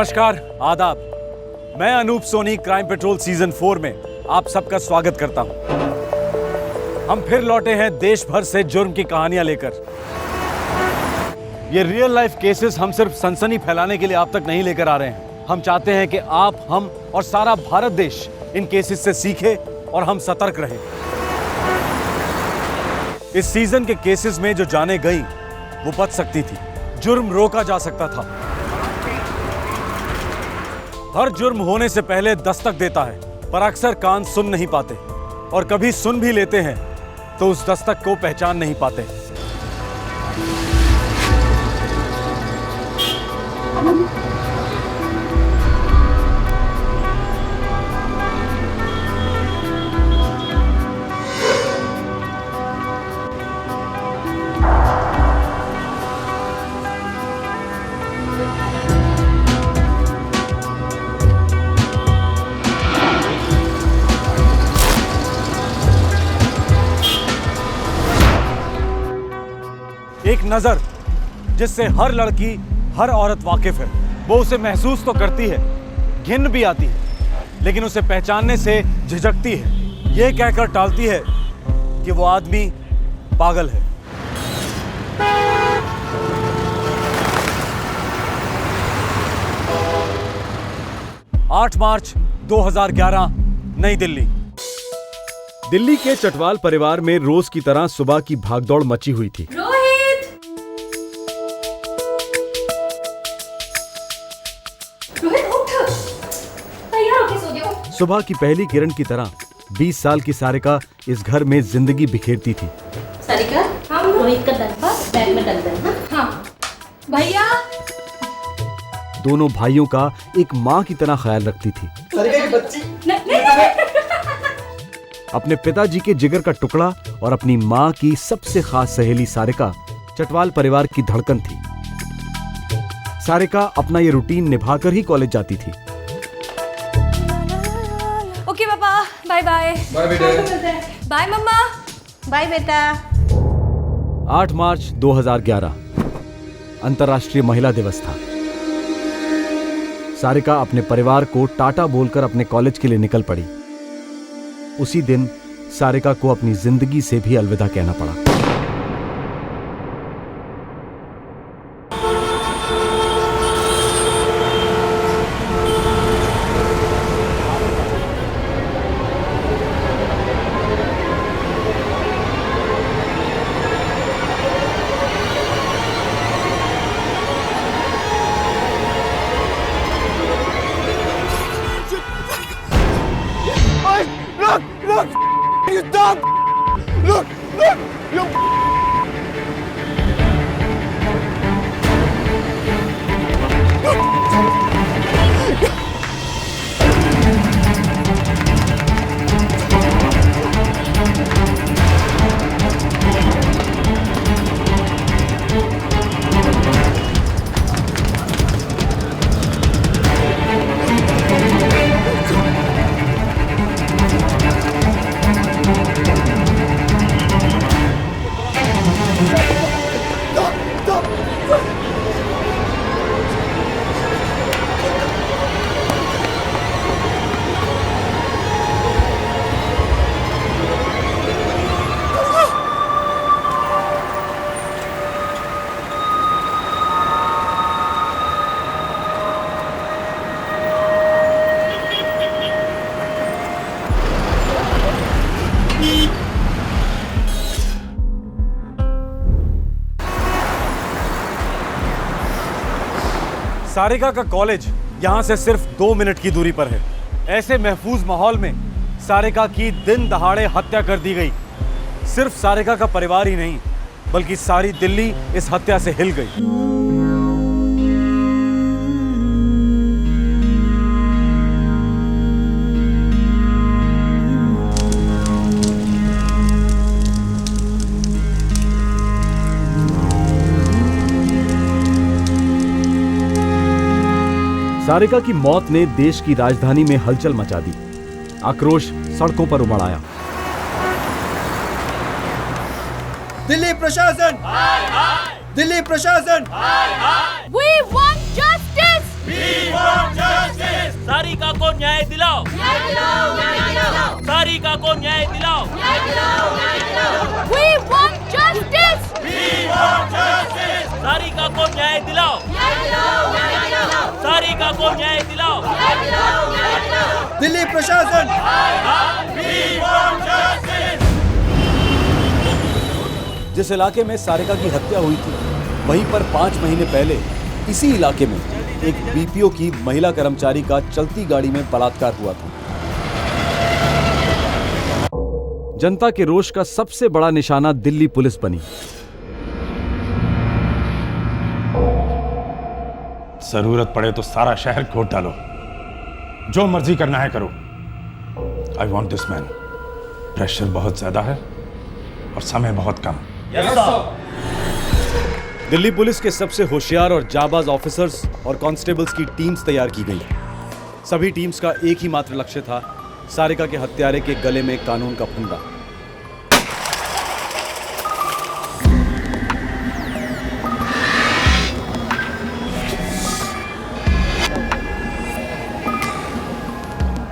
नमस्कार, आदाब। मैं Anoop Soni crime patrol season 4 में आप सबका स्वागत करता हूं। हम फिर लौटे हैं देश भर से जुर्म की कहानियां लेकर। ये रियल लाइफ केसेस हम सिर्फ सनसनी फैलाने के लिए आप तक नहीं लेकर आ रहे हैं। हम चाहते हैं कि आप, हम और सारा भारत देश इन केसेस से सीखे और हम सतर्क रहें। इस सीजन के केसेस में जो जाने गई वो बच सकती थी, जुर्म रोका जा सकता था। हर जुर्म होने से पहले दस्तक देता है, पर अक्सर कान सुन नहीं पाते, और कभी सुन भी लेते हैं तो उस दस्तक को पहचान नहीं पाते। एक नजर जिससे हर लड़की, हर औरत वाकिफ है। वो उसे महसूस तो करती है, घिन भी आती है, लेकिन उसे पहचानने से झिझकती है। यह कहकर टालती है कि वो आदमी पागल है। आठ मार्च 2011, नई दिल्ली। दिल्ली के चटवाल परिवार में रोज की तरह सुबह की भागदौड़ मची हुई थी। सुबह की पहली किरण की तरह 20 साल की सारिका इस घर में जिंदगी बिखेरती थी। सारिका, हम रोहित का डब्बा बैग में डाल देना। हाँ भैया। दोनों भाइयों का एक माँ की तरह ख्याल रखती थी। सारिका की बच्ची। अपने पिताजी के जिगर का टुकड़ा और अपनी माँ की सबसे खास सहेली सारिका चटवाल परिवार की धड़कन थी। सारिका अपना ये रूटीन निभाकर ही कॉलेज जाती थी। ओके पापा, बाय बाय। बाय बेटा। बाय मम्मा। बाय बेटा। 8 मार्च 2011 अंतर्राष्ट्रीय महिला दिवस था। सारिका अपने परिवार को टाटा बोलकर अपने कॉलेज के लिए निकल पड़ी। उसी दिन सारिका को अपनी जिंदगी से भी अलविदा कहना पड़ा। You stop! Look! You... Sarika का कॉलेज यहां से सिर्फ 2 मिनट की दूरी पर है। ऐसे महफूज माहौल में सारिका की दिन दहाड़े हत्या कर दी गई। सिर्फ सारिका का परिवार ही नहीं, बल्कि सारी दिल्ली इस हत्या से हिल गई। सारिका की मौत ने देश की राजधानी में हलचल मचा दी। आक्रोश सड़कों पर उमड़ आया। दिल्ली प्रशासन, दिल्ली प्रशासन, We want justice! सारिका को न्याय दिलाओ, सारिका को न्याय दिलाओ। We want justice! सारिका को न्याय दिलाओ, सारिका को न्याय दिलाओ। दिल्ली प्रशासन, जिस इलाके में सारिका की हत्या हुई थी, वहीं पर 5 महीने पहले इसी इलाके में एक बीपीओ की महिला कर्मचारी का चलती गाड़ी में बलात्कार हुआ था। जनता के रोष का सबसे बड़ा निशाना दिल्ली पुलिस बनी। जरूरत पड़े तो सारा शहर घोट डालो, जो मर्जी करना है करो। I want this man. Pressure बहुत ज्यादा है और समय बहुत कम। दिल्ली पुलिस के सबसे होशियार और जाबाज ऑफिसर्स और कांस्टेबल्स की टीम्स तैयार की गई। सभी टीम्स का एक ही मात्र लक्ष्य था, सारिका के हत्यारे के गले में कानून का फंदा।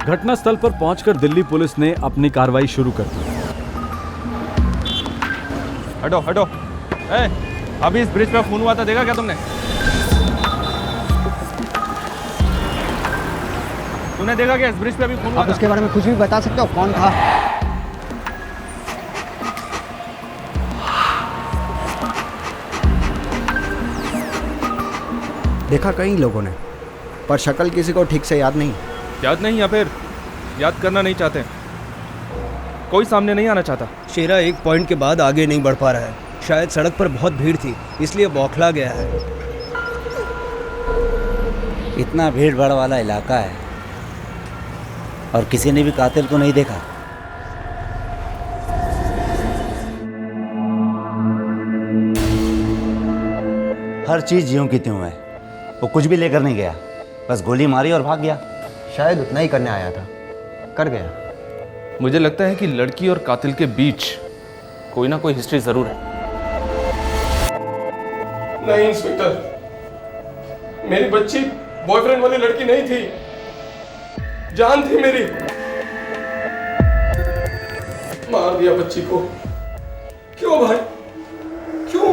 घटनास्थल पर पहुंचकर दिल्ली पुलिस ने अपनी कार्रवाई शुरू कर दी। हटो हटो। अभी इस ब्रिज पे फोन हुआ था, देखा क्या तुमने? तूने देखा क्या इस ब्रिज पे अभी फोन हुआ आप था? उसके बारे में कुछ भी बता सकते हो? कौन था? देखा कई लोगों ने, पर शक्ल किसी को ठीक से याद नहीं। याद नहीं या फिर याद करना नहीं चाहते? कोई सामने नहीं आना चाहता? शेरा एक पॉइंट के बाद आगे नहीं बढ़ पा रहा है। शायद सड़क पर बहुत भीड़ थी, इसलिए बौखला गया है। इतना भीड़ भाड़ वाला इलाका है और किसी ने भी कातिल को नहीं देखा। हर चीज यूं की त्यों है। वो कुछ भी लेकर नहीं गया, बस गोली मारी और भाग गया। शायद उतना ही करने आया था, कर गया। मुझे लगता है कि लड़की और कातिल के बीच कोई ना कोई हिस्ट्री जरूर है। नहीं इंस्पेक्टर, मेरी बच्ची बॉयफ्रेंड वाली लड़की नहीं थी, जान थी मेरी। मार दिया बच्ची को। क्यों भाई, क्यों?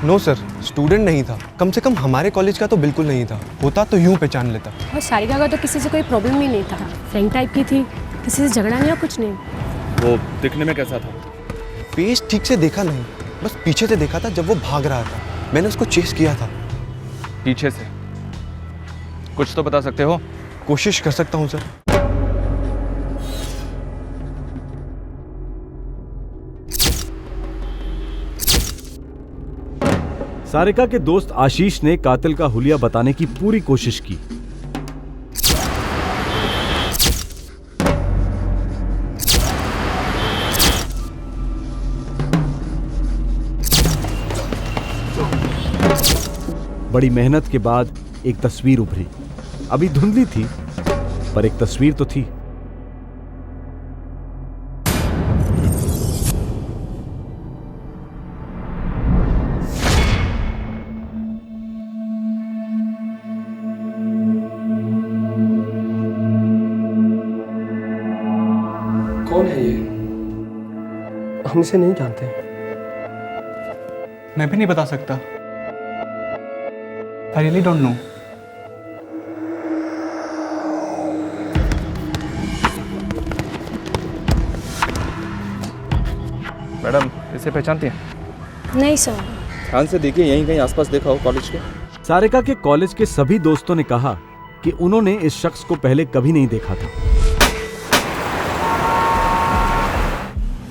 नो सर, स्टूडेंट नहीं था। कम से कम हमारे कॉलेज का तो बिल्कुल नहीं था। होता तो यूं पहचान लेता। और सारिका का तो किसी से कोई प्रॉब्लम ही नहीं था, फ्रेंड टाइप की थी, किसी से झगड़ा नहीं या कुछ नहीं। वो दिखने में कैसा था? फेस ठीक से देखा नहीं, बस पीछे से देखा था जब वो भाग रहा था। मैंने उसको चेस किया था। पीछे से? कुछ तो बता सकते हो? कोशिश कर सकता हूँ सर। सारिका के दोस्त आशीष ने कातिल का हुलिया बताने की पूरी कोशिश की। बड़ी मेहनत के बाद एक तस्वीर उभरी। अभी धुंधली थी, पर एक तस्वीर तो थी। कौन है ये? हम इसे नहीं जानते। मैं भी नहीं बता सकता। I really don't know. Madam, इसे पहचानती हैं? नहीं सर। ध्यान से देखिए, यहीं कहीं आसपास देखा हो कॉलेज के। सारिका के कॉलेज के सभी दोस्तों ने कहा कि उन्होंने इस शख्स को पहले कभी नहीं देखा था।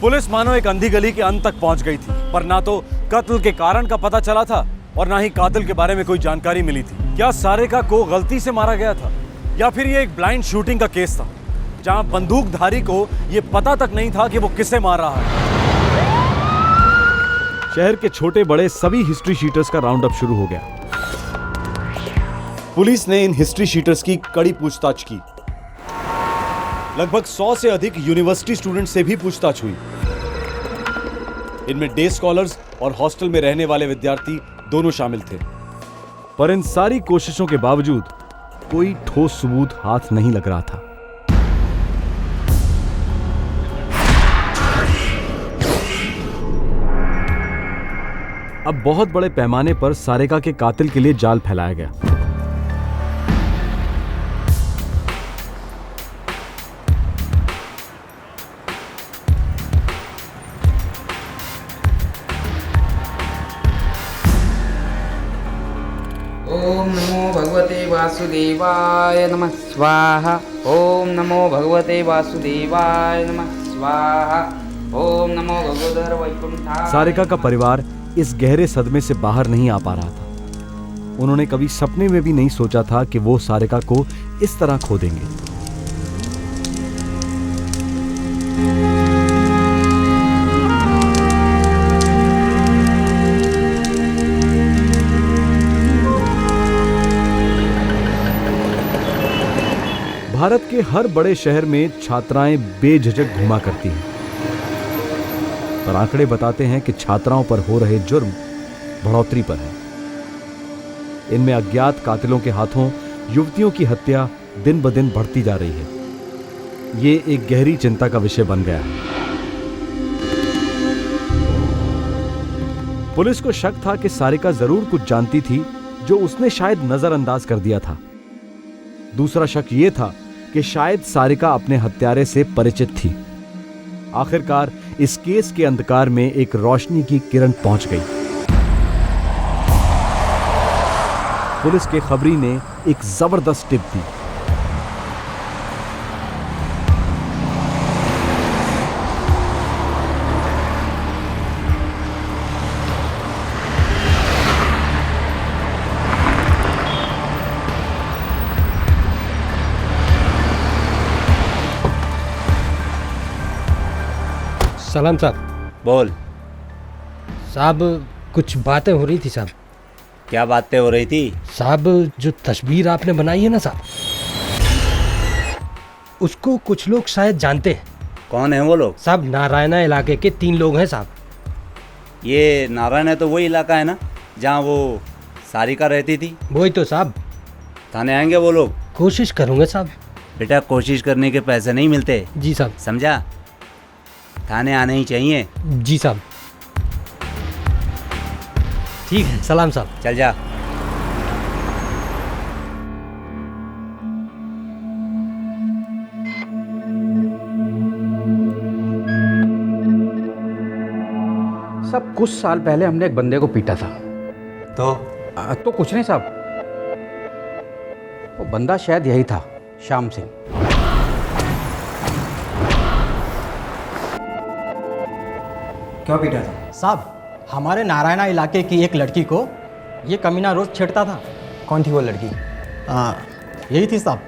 पुलिस मानो एक अंधी गली के अंत तक पहुंच गई थी, पर ना तो कत्ल के कारण का पता चला था और ना ही कातिल के बारे में कोई जानकारी मिली थी। क्या सारिका को गलती से मारा गया था या फिर ये एक ब्लाइंड शूटिंग का केस था, जहां बंदूकधारी को ये पता तक नहीं था कि वो किसे मार रहा है। शहर के छोटे बड़े सभी हिस्ट्री शीटर्स का राउंड अप शुरू हो गया। पुलिस ने इन हिस्ट्री शीटर्स की कड़ी पूछताछ की। लगभग 100 से अधिक यूनिवर्सिटी स्टूडेंट से भी पूछताछ हुई। इनमें डे स्कॉलर्स और हॉस्टल में रहने वाले विद्यार्थी दोनों शामिल थे। पर इन सारी कोशिशों के बावजूद कोई ठोस सबूत हाथ नहीं लग रहा था। अब बहुत बड़े पैमाने पर सारिका के कातिल के लिए जाल फैलाया गया। ओम नमो भगवते वासुदेवाय नमः स्वाहा। ओम नमो भगवते वासुदेवाय नमः स्वाहा। ओम नमो भगवते वैकुंठाय। सारिका का परिवार इस गहरे सदमे से बाहर नहीं आ पा रहा था। उन्होंने कभी सपने में भी नहीं सोचा था कि वो सारिका को इस तरह खो देंगे। भारत के हर बड़े शहर में छात्राएं बेझिझक घुमा करती हैं, पर आंकड़े बताते हैं कि छात्राओं पर हो रहे जुर्म बढ़ोतरी पर है। इनमें अज्ञात कातिलों के हाथों युवतियों की हत्या दिन ब दिन बढ़ती जा रही है। ये एक गहरी चिंता का विषय बन गया है। पुलिस को शक था कि सारिका जरूर कुछ जानती थी जो उसने शायद नजरअंदाज कर दिया था। दूसरा शक यह था कि शायद सारिका अपने हत्यारे से परिचित थी। आखिरकार इस केस के अंधकार में एक रोशनी की किरण पहुंच गई। पुलिस के खबरी ने एक जबरदस्त टिप दी। सलाम साहब। बोल साहब, कुछ बातें हो रही थी साहब। क्या बातें हो रही थी साहब? जो तस्वीर आपने बनाई है ना साहब, उसको कुछ लोग शायद जानते हैं। कौन है वो लोग? साहब, नारायणा इलाके के 3 लोग हैं साहब। ये नारायण तो वही इलाका है ना जहाँ वो सारिका रहती थी? वही तो साहब। थाने आएंगे वो लोग? कोशिश करूंगा साहब। बेटा, कोशिश करने के पैसे नहीं मिलते। जी साहब। समझा? थाने आने ही चाहिए। जी साहब। ठीक है, सलाम साहब। चल जा। सब कुछ साल पहले हमने एक बंदे को पीटा था। तो कुछ नहीं साहब, वो बंदा शायद यही था, श्याम सिंह। क्यों पीटा था? साहब, हमारे नारायणा इलाके की एक लड़की को ये कमीना रोज छेड़ता था। कौन थी वो लड़की? यही थी साहब।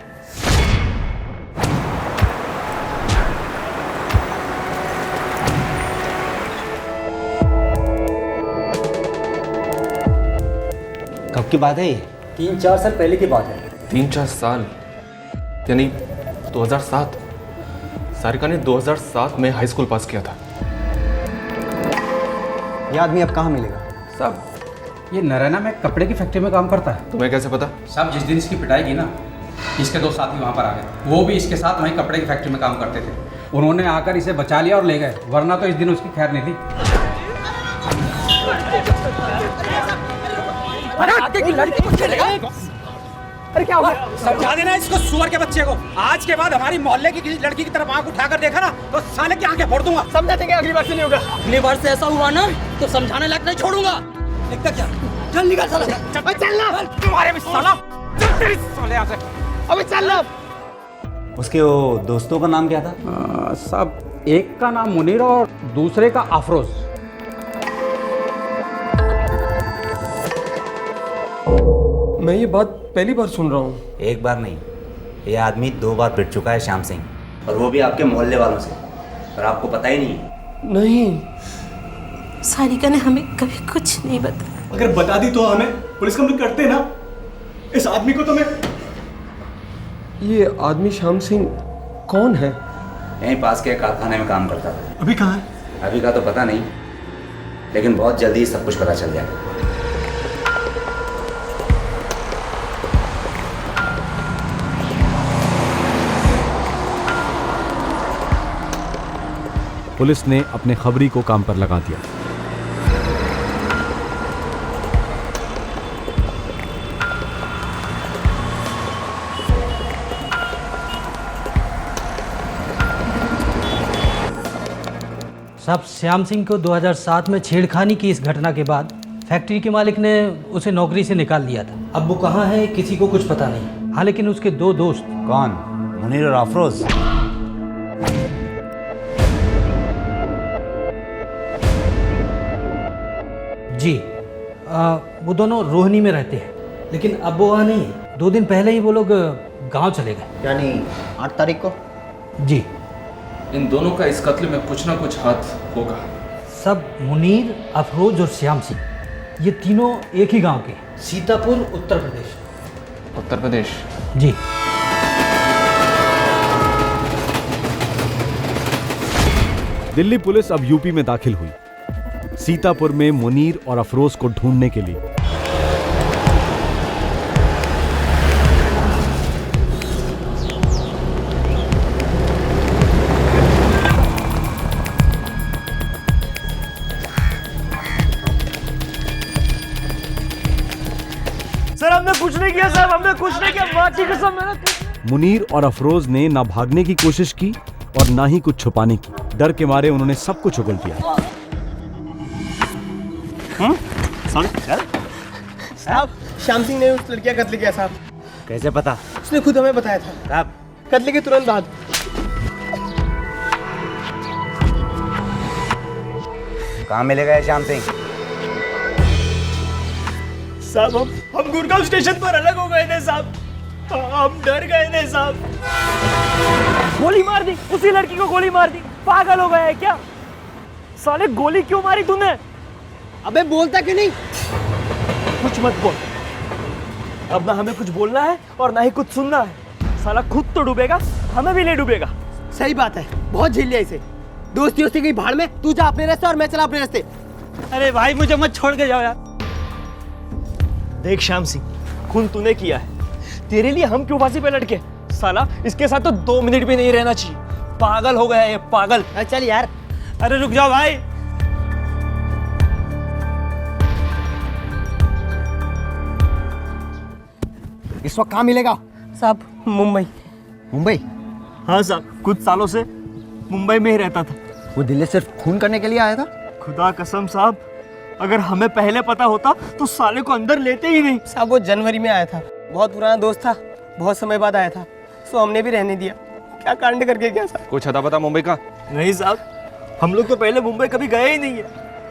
कब की बात है ये? 3-4 साल पहले की बात है। 3-4 साल यानी 2007। सारिका ने 2007 में हाई स्कूल पास किया था। ये आदमी अब कहाँ मिलेगा? साहब, ये नारायणा में कपड़े की फैक्ट्री में काम करता है। तुम्हें कैसे पता? साहब, जिस दिन इसकी पिटाई की ना, इसके 2 साथी वहाँ पर आ गए। वो भी इसके साथ वहीं कपड़े की फैक्ट्री में काम करते थे। उन्होंने आकर इसे बचा लिया और ले गए, वरना तो इस दिन उसकी खैर नहीं थी। अरे क्या हो गया? समझा देना इसको, सुअर के बच्चे को। आज के बाद हमारी मोहल्ले की किसी लड़की की तरफ आंख उठाकर देखा ना तो साले की आंखें फोड़ दूंगा। समझा देंगे, अगली बार से नहीं होगा। अगली बार से ऐसा हुआ ना तो समझाने लायक नहीं छोड़ूंगा। देखता क्या? चल निकल साला। चल ना। तुम्हारे भी साला। चल तेरी साले यहाँ से। अबे चल ना। उसके वो दोस्तों का नाम क्या था? साहब, एक का नाम मुनीर और दूसरे का अफरोज। मैं ये बात पहली बार सुन रहा हूँ। एक बार नहीं, ये आदमी 2 बार पिट चुका है श्याम सिंह, और वो भी आपके मोहल्ले वालों से, पर आपको पता ही नहीं है। नहीं, सारिका ने हमें कभी कुछ नहीं बताया। अगर बता दी तो हमें पुलिस कंप्लेंट करते ना। इस आदमी को तो मैं। ये आदमी श्याम सिंह कौन है? यहीं पास के कारखाने में काम करता था। अभी कहाँ है? अभी का तो पता नहीं, लेकिन बहुत जल्दी सब कुछ पता चल जाएगा। पुलिस ने अपने खबरी को काम पर लगा दिया। साहब, श्याम सिंह को 2007 में छेड़खानी की इस घटना के बाद फैक्ट्री के मालिक ने उसे नौकरी से निकाल दिया था। अब वो कहाँ है किसी को कुछ पता नहीं। हाँ, लेकिन उसके 2 दोस्त। कौन? मुनीर और अफरोज? जी, वो दोनों रोहिणी में रहते हैं, लेकिन अब वो वहाँ नहीं है। 2 दिन पहले ही वो लोग गांव चले गए। यानी 8 तारीख को? जी। इन दोनों का इस कत्ल में कुछ ना कुछ हाथ होगा। सब मुनीर, अफरोज और श्याम सिंह, ये तीनों एक ही गांव के, सीतापुर, उत्तर प्रदेश। उत्तर प्रदेश? जी। दिल्ली पुलिस अब यूपी में दाखिल हुई, सीतापुर में मुनीर और अफरोज को ढूंढने के लिए। सर हमने कुछ नहीं किया, साहब हमने कुछ नहीं किया, मां की कसम मैंने। मुनीर और अफरोज ने ना भागने की कोशिश की और ना ही कुछ छुपाने की। डर के मारे उन्होंने सब कुछ उगल दिया। साहब, श्याम सिंह ने उस लड़की का कत्ल किया साहब। कैसे पता? उसने खुद हमें बताया था। कब? कत्ल के तुरंत बाद। कहाँ मिलेगा ये श्याम सिंह? साहब हम गुड़गांव स्टेशन पर अलग हो गए थे साहब, हम डर गए थे साहब। गोली मार दी, उसी लड़की को गोली मार दी। पागल हो गया है क्या? साले गोली क्यों मारी तूने? अबे बोलता क्यों नहीं? कुछ मत बोल, अब ना हमें कुछ बोलना है और ना ही कुछ सुनना है। साला खुद तो डूबेगा, हमें भी नहीं डूबेगा। सही बात है, बहुत झेल लिया इसे। दोस्ती दोस्ती गई भाड़ में, तू जा अपने रास्ते और मैं चला अपने रास्ते। अरे भाई मुझे मत छोड़ के जाओ यार। देख श्याम सिंह, खून तूने किया है, तेरे लिए हम क्यों फांसी पे लटके? साला इसके साथ तो 2 मिनट भी नहीं रहना चाहिए। पागल हो गया है ये, पागल। चल यार। अरे रुक जाओ भाई। इस वक्त कहाँ मिलेगा? साहब मुंबई। मुंबई? हाँ साहब, कुछ सालों से मुंबई में ही रहता था। वो दिल्ली सिर्फ खून करने के लिए आया था? खुदा कसम साहब, अगर हमें पहले पता होता तो साले को अंदर लेते ही नहीं। साहब वो जनवरी में आया था, बहुत पुराना दोस्त था, बहुत समय बाद आया था, सो हमने भी रहने दिया। क्या कांड करके गया साहब? कुछ अता पता मुंबई का? नहीं साहब, हम लोग तो पहले मुंबई कभी गए ही नहीं है,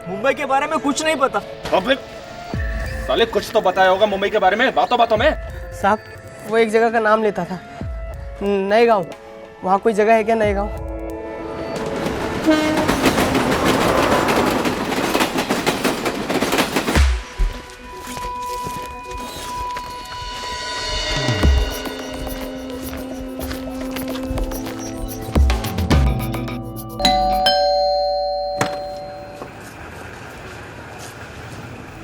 मुंबई के बारे में कुछ नहीं पता। अबे साले कुछ तो बताया होगा मुंबई के बारे में, बातों बातों में। साहब वो एक जगह का नाम लेता था, नए गाँव। वहाँ कोई जगह है क्या नए गाँव?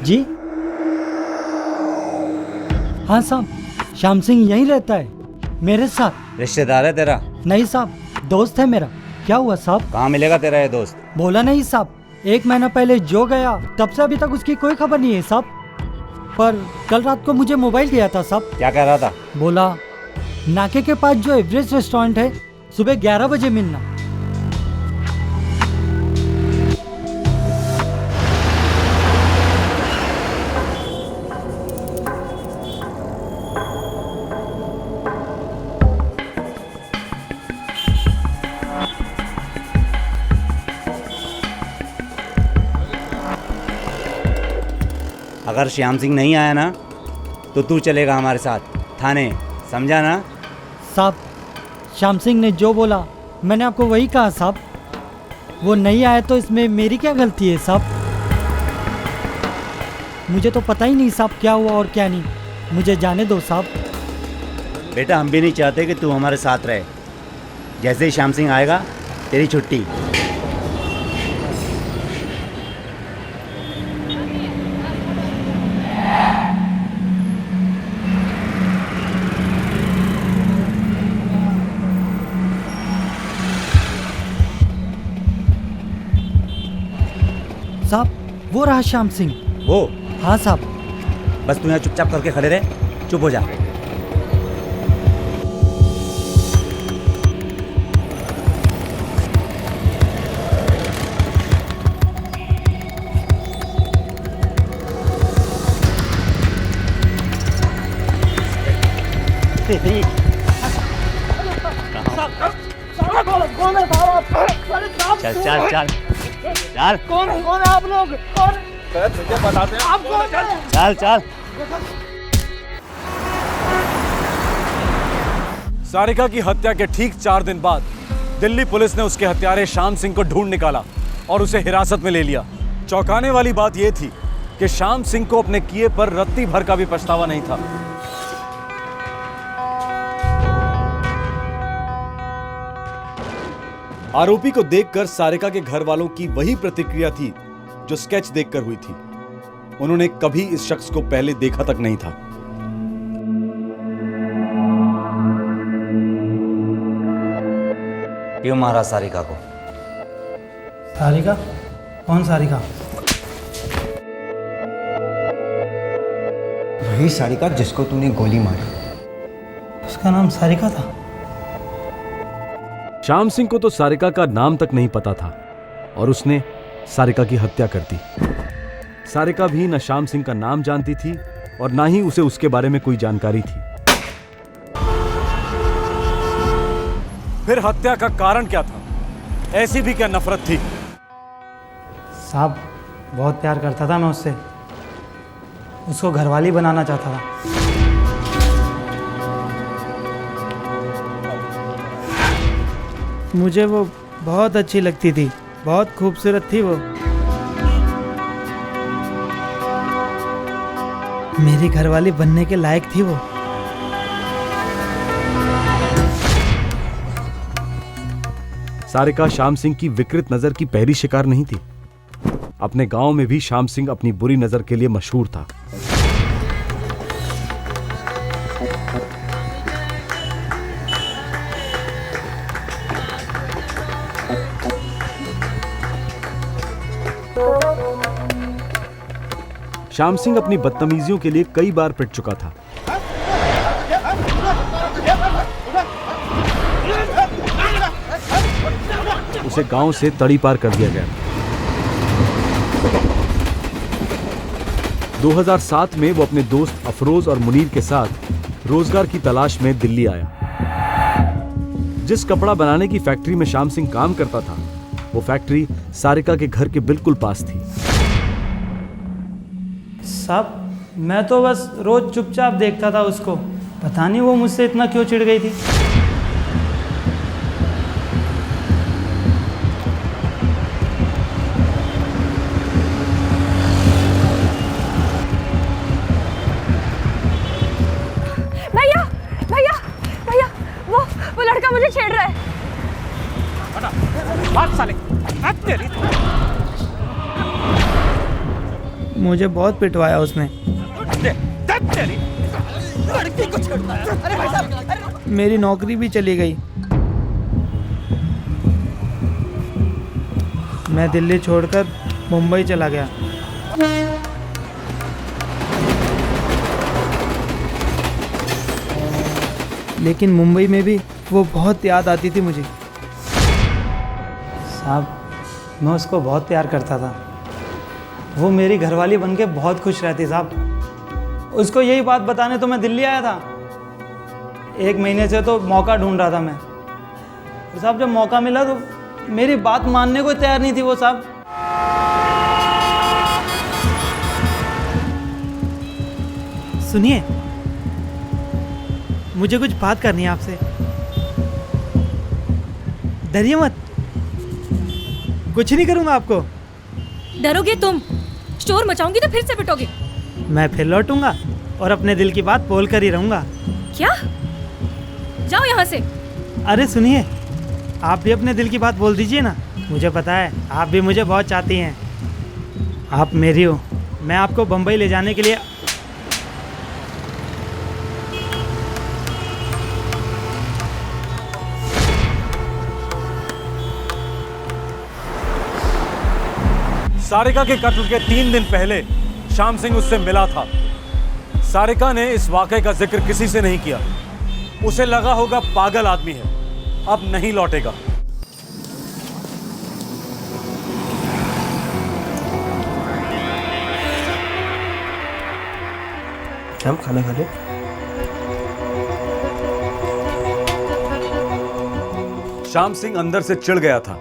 जी हाँ साहब, श्याम सिंह यहीं रहता है मेरे साथ। रिश्तेदार है तेरा? नहीं साहब, दोस्त है मेरा। क्या हुआ साहब? कहाँ मिलेगा तेरा ये दोस्त? बोला नहीं साहब, 1 महीना पहले जो गया तब से अभी तक उसकी कोई खबर नहीं है साहब। पर कल रात को मुझे मोबाइल दिया था साहब। क्या कह रहा था? बोला नाके के पास जो एवरेस्ट रेस्टोरेंट है सुबह 11 बजे मिलना। अगर श्याम सिंह नहीं आया ना तो तू चलेगा हमारे साथ थाने, समझा ना? साहब श्याम सिंह ने जो बोला मैंने आपको वही कहा साहब। वो नहीं आया तो इसमें मेरी क्या गलती है साहब? मुझे तो पता ही नहीं साहब क्या हुआ और क्या नहीं। मुझे जाने दो साहब। बेटा हम भी नहीं चाहते कि तू हमारे साथ रहे। जैसे ही श्याम सिंह आएगा तेरी छुट्टी। साहब वो रहा श्याम सिंह। वो? हाँ साहब। बस तू यहाँ चुपचाप करके खड़े रहे, चुप हो जा। चल चल चल चल। कौन है आप लोग? कौन? तुझे बताते हैं। आप कौन हैं? चल चल। सारिका की हत्या के ठीक 4 दिन बाद दिल्ली पुलिस ने उसके हत्यारे श्याम सिंह को ढूंढ निकाला और उसे हिरासत में ले लिया। चौंकाने वाली बात यह थी कि श्याम सिंह को अपने किए पर रत्ती भर का भी पछतावा नहीं था। आरोपी को देखकर सारिका के घर वालों की वही प्रतिक्रिया थी जो स्केच देखकर हुई थी। उन्होंने कभी इस शख्स को पहले देखा तक नहीं था। क्यों मारा सारिका को? सारिका? कौन सारिका? वही सारिका जिसको तूने गोली मारी। उसका नाम सारिका था? श्याम सिंह को तो सारिका का नाम तक नहीं पता था और उसने सारिका की हत्या कर दी। सारिका भी न श्याम सिंह का नाम जानती थी और ना ही उसे उसके बारे में कोई जानकारी थी। फिर हत्या का कारण क्या था? ऐसी भी क्या नफरत थी? साहब बहुत प्यार करता था मैं उससे, उसको घरवाली बनाना चाहता था। मुझे वो बहुत अच्छी लगती थी, बहुत खूबसूरत थी वो। मेरी घरवाली बनने के लायक थी वो। सारिका श्याम सिंह की विकृत नजर की पहली शिकार नहीं थी। अपने गांव में भी श्याम सिंह अपनी बुरी नजर के लिए मशहूर था। श्याम सिंह अपनी बदतमीजियों के लिए कई बार पिट चुका था। उसे गांव से तड़ी पार कर दिया गया। 2007 में वो अपने दोस्त अफरोज और मुनीर के साथ रोजगार की तलाश में दिल्ली आया। जिस कपड़ा बनाने की फैक्ट्री में श्याम सिंह काम करता था, वो फैक्ट्री सारिका के घर के बिल्कुल पास थी। साहब मैं तो बस रोज चुपचाप देखता था उसको, पता नहीं वो मुझसे इतना क्यों चिढ़ गई थी। भैया भैया भैया वो लड़का मुझे छेड़ रहा है। बात साले। मुझे बहुत पिटवाया उसने। लड़की को छेड़ता है। अरे भाई साहब, मेरी नौकरी भी चली गई। मैं दिल्ली छोड़कर मुंबई चला गया। लेकिन मुंबई में भी वो बहुत याद आती थी मुझे। साहब मैं उसको बहुत प्यार करता था। वो मेरी घरवाली बनके बहुत खुश रहती साहब। उसको यही बात बताने तो मैं दिल्ली आया था। 1 महीने से तो मौका ढूंढ रहा था मैं। तो साहब जब मौका मिला तो मेरी बात मानने को तैयार नहीं थी वो साहब। सुनिए, मुझे कुछ बात करनी है आपसे। डरिए मत, कुछ नहीं करूंगा आपको। डरोगे तुम? शोर मचाऊंगी तो फिर से पिटोगे। मैं फिर लौटूंगा और अपने दिल की बात बोल कर ही रहूंगा। क्या? जाओ यहाँ से। अरे सुनिए, आप भी अपने दिल की बात बोल दीजिए ना। मुझे पता है आप भी मुझे बहुत चाहती हैं। आप मेरी हो। मैं आपको बम्बई ले जाने के लिए सारिका के कत्ल के 3 दिन पहले श्याम सिंह उससे मिला था। सारिका ने इस वाकये का जिक्र किसी से नहीं किया। उसे लगा होगा पागल आदमी है, अब नहीं लौटेगा। हम खाना खा ले। श्याम सिंह अंदर से चिढ़ गया था,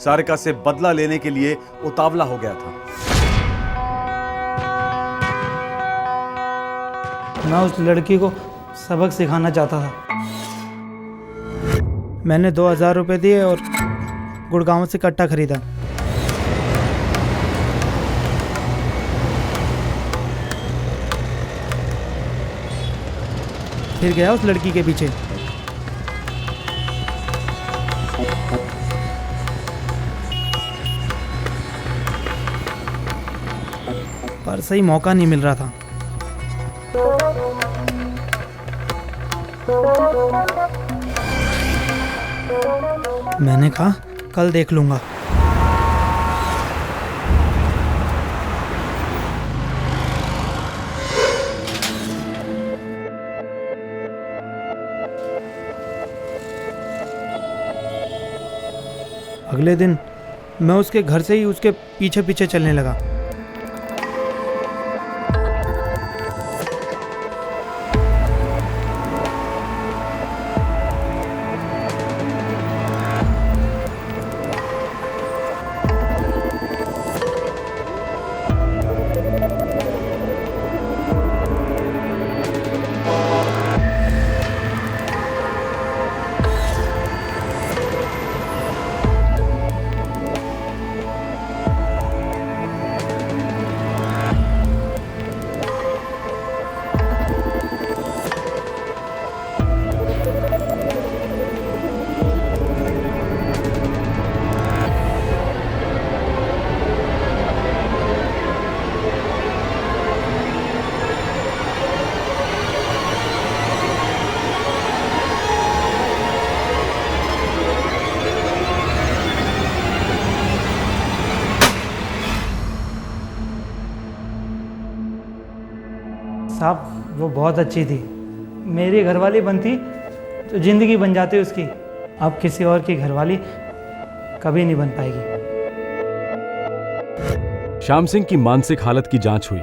सारिका से बदला लेने के लिए उतावला हो गया था। मैं उस लड़की को सबक सिखाना चाहता था। मैंने 2000 रुपये दिए और गुड़गांव से कट्टा खरीदा। फिर गया उस लड़की के पीछे। पर सही मौका नहीं मिल रहा था। मैंने कहा कल देख लूंगा। अगले दिन मैं उसके घर से ही उसके पीछे पीछे चलने लगा। साहब वो बहुत अच्छी थी, मेरी घरवाली बनती तो ज़िंदगी बन जाती उसकी। अब किसी और की घरवाली कभी नहीं बन पाएगी। श्याम सिंह की मानसिक हालत की जांच हुई।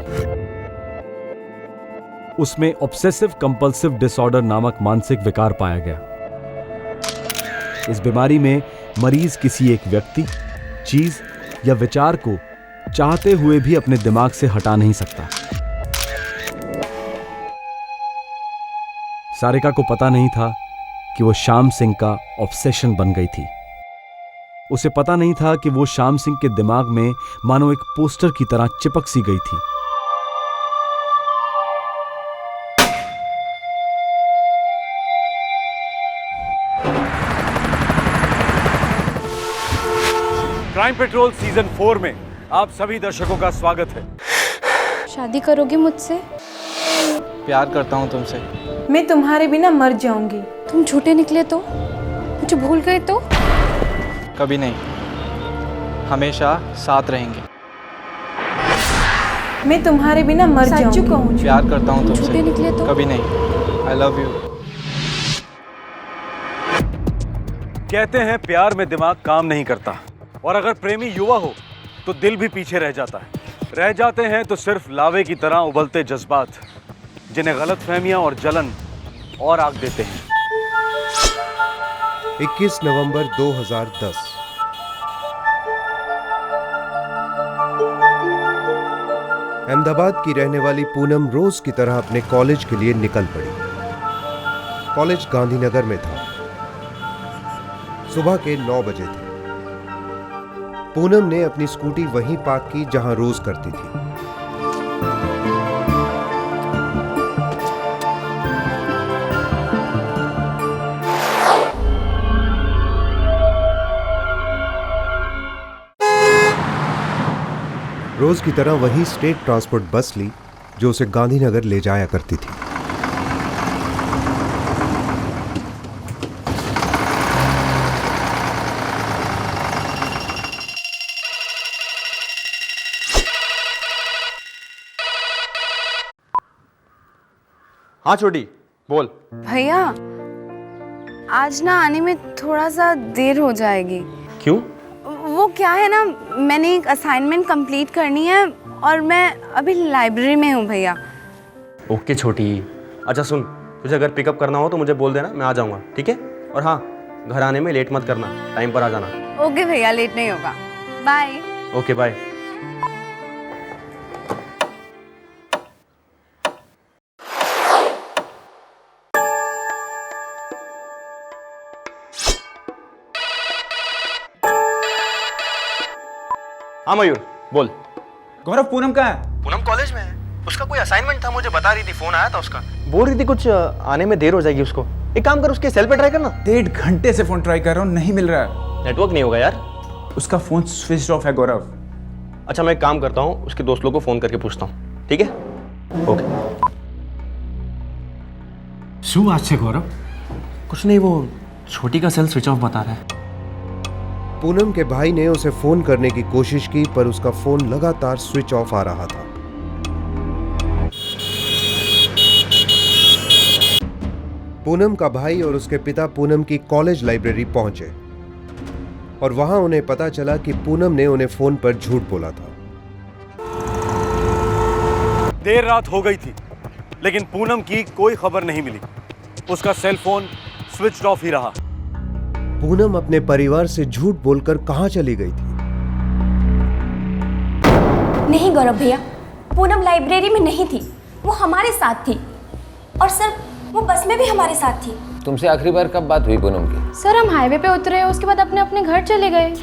उसमें ऑब्सेसिव कंपल्सिव डिसऑर्डर नामक मानसिक विकार पाया गया। इस बीमारी में मरीज किसी एक व्यक्ति, चीज या विचार को चाहते हुए भी अपने दिमाग से हटा नहीं सकता। सारिका को पता नहीं था कि वो श्याम सिंह का ऑब्सेशन बन गई थी। उसे पता नहीं था कि वो श्याम सिंह के दिमाग में मानो एक पोस्टर की तरह चिपक सी गई थी। क्राइम पेट्रोल सीजन 4 में आप सभी दर्शकों का स्वागत है। शादी करोगे मुझसे? प्यार करता हूँ तुमसे। मैं तुम्हारे बिना मर जाऊंगी। तुम झूठे निकले तो? मुझे भूल गए तो? कभी नहीं, हमेशा साथ रहेंगे। मैं तुम्हारे बिना मर जाऊंगी। प्यार करता हूँ तुमसे। झूठे निकले तो? कभी नहीं। आई लव यू। कहते हैं प्यार में दिमाग काम नहीं करता, और अगर प्रेमी युवा हो तो दिल भी पीछे रह जाता है। रह जाते हैं तो सिर्फ लावे की तरह उबलते जज्बात, जिन्हें गलतफहमियां और जलन और आग देते हैं। 21 नवंबर 2010। अहमदाबाद की रहने वाली पूनम रोज की तरह अपने कॉलेज के लिए निकल पड़ी। कॉलेज गांधीनगर में था। सुबह के 9 बजे थे। पूनम ने अपनी स्कूटी वहीं पार्क की जहां रोज करती थी। रोज की तरह वही स्टेट ट्रांसपोर्ट बस ली जो उसे गांधीनगर ले जाया करती थी। हाँ छोटी, बोल। भैया आज ना आने में थोड़ा सा देर हो जाएगी। क्यों? वो क्या है ना, मैंने एक असाइनमेंट कंप्लीट करनी है और मैं अभी लाइब्रेरी में हूँ भैया। ओके छोटी। अच्छा सुन, तुझे अगर पिकअप करना हो तो मुझे बोल देना, मैं आ जाऊँगा, ठीक है? और हाँ, घर आने में लेट मत करना, टाइम पर आ जाना। ओके भैया, लेट नहीं होगा। बाय। Okay bye. हाँ मयूर, बोल। गौरव, पूनम कहाँ है? पूनम कॉलेज में है, उसका कोई असाइनमेंट था, मुझे बता रही थी, फोन आया था उसका। बोल रही थी कुछ आने में देर हो जाएगी उसको। एक काम कर, उसके सेल पे ट्राई करना। 1.5 घंटे से फोन ट्राई कर रहा हूँ, नहीं मिल रहा है। नेटवर्क नहीं होगा यार। उसका फोन स्विच ऑफ है गौरव। अच्छा मैं एक काम करता हूँ, उसके दोस्त लोगों को फोन करके पूछता हूँ, ठीक है? ओके। शू आज से गौरव? कुछ नहीं, वो छोटी का सेल स्विच ऑफ बता रहा है। पूनम के भाई ने उसे फोन करने की कोशिश की पर उसका फोन लगातार स्विच ऑफ आ रहा था। पूनम का भाई और उसके पिता पूनम की कॉलेज लाइब्रेरी पहुंचे और वहां उन्हें पता चला कि पूनम ने उन्हें फोन पर झूठ बोला था। देर रात हो गई थी लेकिन पूनम की कोई खबर नहीं मिली। उसका सेल फोन स्विच ऑफ ही रहा। पूनम अपने परिवार से झूठ बोलकर कहां चली गई थी? नहीं गौरव भैया, पूनम लाइब्रेरी में नहीं थी, वो हमारे साथ थी। और सर, वो बस में भी हमारे साथ थी। तुमसे आखिरी बार कब बात हुई पूनम की? सर, हम हाईवे पे उतरे, उसके बाद अपने अपने घर चले गए।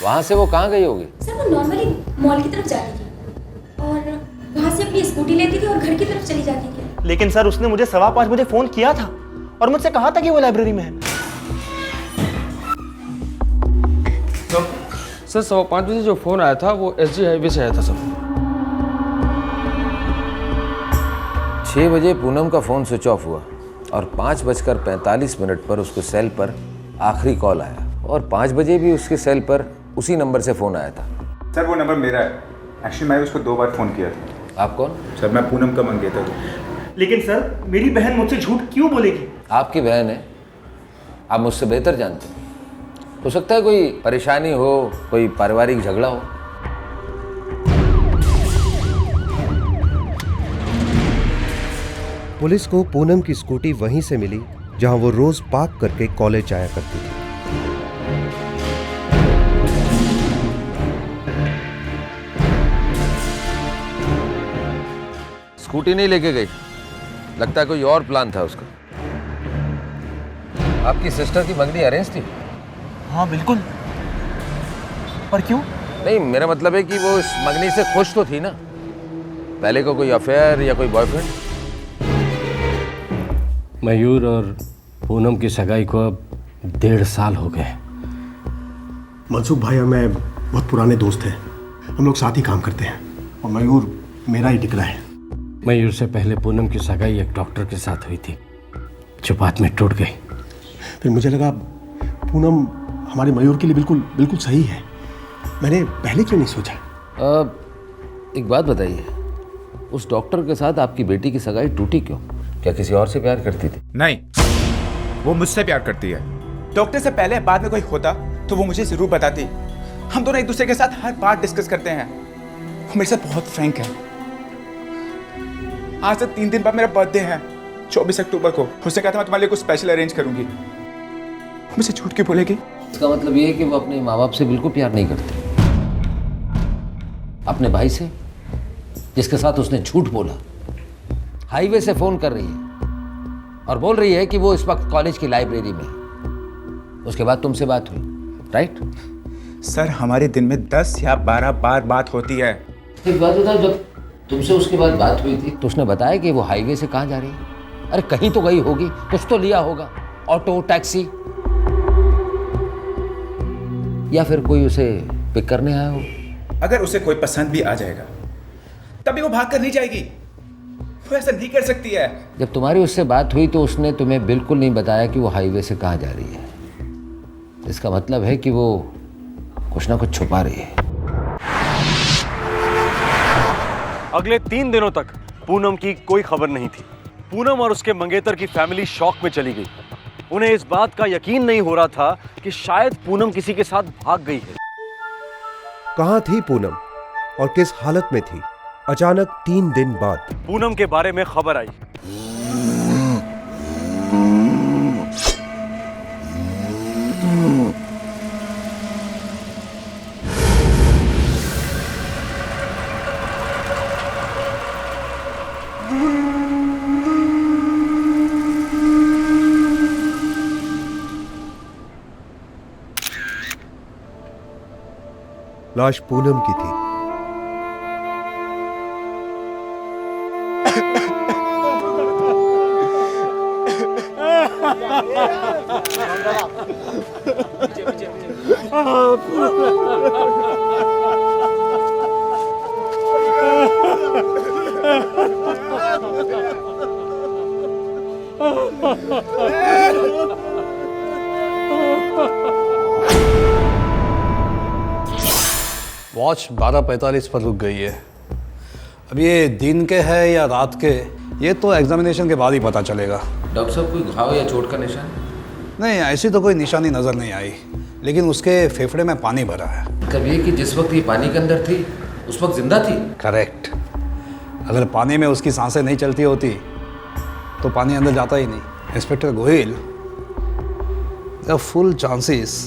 वहां से वो कहाँ गई होगी? सर, वो नॉर्मली मॉल की तरफ जाती थी और वहां से अपनी स्कूटी लेती थी और घर की तरफ चली जाती थी। लेकिन सर, उसने मुझे 5:15 बजे फोन किया था और मुझसे कहा था कि वो लाइब्रेरी में है। तो सर 5:15 बजे जो फोन आया था वो SG हाईवे से आया था सर। 6 बजे पूनम का फोन स्विच ऑफ हुआ और 5:45 पर उसके सेल पर आखिरी कॉल आया और 5 बजे भी उसके सेल पर उसी नंबर से फोन आया था। सर वो नंबर मेरा है। एक्चुअली मैं उसको 2 बार फोन किया था। आप कौन? सर मैं पूनम का मंगेतर हूँ। लेकिन सर, मेरी बहन मुझसे झूठ क्यों बोलेगी? आपकी बहन है, आप मुझसे बेहतर जानते हैं। हो सकता है कोई परेशानी हो, कोई पारिवारिक झगड़ा हो। पुलिस को पूनम की स्कूटी वहीं से मिली जहां वो रोज पार्क करके कॉलेज जाया करती थी। स्कूटी नहीं लेके गई, लगता है कोई और प्लान था उसका। आपकी सिस्टर की मंगनी अरेंज थी? हाँ बिल्कुल। पर क्यों? नहीं, मेरा मतलब है कि वो इस मंगनी से खुश तो थी ना। पहले को कोई अफेयर या कोई बॉयफ्रेंड? मयूर और पूनम की सगाई को अब 1.5 साल हो गए। मनसुख भाई और मैं बहुत पुराने दोस्त हैं, हम लोग साथ ही काम करते हैं और मयूर मेरा ही दिकरा है। मयूर से पहले पूनम की सगाई एक डॉक्टर के साथ हुई थी जो बाद में टूट गई। फिर मुझे लगा पूनम हमारे मयूर के लिए बिल्कुल बिल्कुल सही है। मैंने पहले क्यों नहीं सोचा? एक बात बताइए, उस डॉक्टर के साथ आपकी बेटी की सगाई टूटी क्यों? क्या किसी और से प्यार करती थी? नहीं, वो मुझसे प्यार करती है। डॉक्टर से पहले बाद में कोई होता तो वो मुझे जरूर बताती। हम दोनों एक दूसरे के साथ हर बात डिस्कस करते हैं। वो मेरे साथ बहुत फ्रैंक है। आज से 3 दिन बाद मेरा बर्थडे है, 24 अक्टूबर को। उसने कहा था मैं तुम्हारे लिए कुछ स्पेशल अरेंज करूंगी। मुझे झूठ क्यों बोलेगी? इसका मतलब ये है कि वो अपने माँ बाप से बिल्कुल प्यार नहीं करती। अपने भाई से, जिसके साथ उसने झूठ बोला, हाईवे से फोन कर रही है और बोल रही है कि वो इस वक्त कॉलेज की लाइब्रेरी में है। उसके बाद तुमसे बात हुई, राइट? सर, हमारे दिन में 10 या 12 बार बात होती है। एक बात बताओ, जब तुमसे उसके बाद बात हुई थी तो उसने बताया कि वो हाईवे से कहाँ जा रही है? अरे कहीं तो गई होगी, कुछ तो लिया होगा, ऑटो, टैक्सी, या फिर कोई उसे पिक करने आया हो। अगर उसे कोई पसंद भी आ जाएगा तभी वो भाग कर नहीं जाएगी। वो ऐसा नहीं कर सकती है। जब तुम्हारी उससे बात हुई तो उसने तुम्हें बिल्कुल नहीं बताया कि वो हाईवे से कहाँ जा रही है। इसका मतलब है कि वो कुछ ना कुछ छुपा रही है। अगले 3 दिनों तक पूनम की कोई खबर नहीं थी। पूनम और उसके मंगेतर की फैमिली शॉक में चली गई। उन्हें इस बात का यकीन नहीं हो रहा था कि शायद पूनम किसी के साथ भाग गई है। कहां थी पूनम और किस हालत में थी? अचानक 3 दिन बाद पूनम के बारे में खबर आई। लाश पूनम की थी। वॉच 12:45 पर रुक गई है। अब ये दिन के है या रात के, ये तो एग्जामिनेशन के बाद ही पता चलेगा। डॉक्टर साहब, कोई घाव या चोट का निशान? नहीं, ऐसी तो कोई निशानी नज़र नहीं आई, लेकिन उसके फेफड़े में पानी भरा है। कब ये कि जिस वक्त ये पानी के अंदर थी उस वक्त जिंदा थी? करेक्ट। अगर पानी में उसकी सांसें नहीं चलती होती तो पानी अंदर जाता ही नहीं। Inspector Gohil, the full chances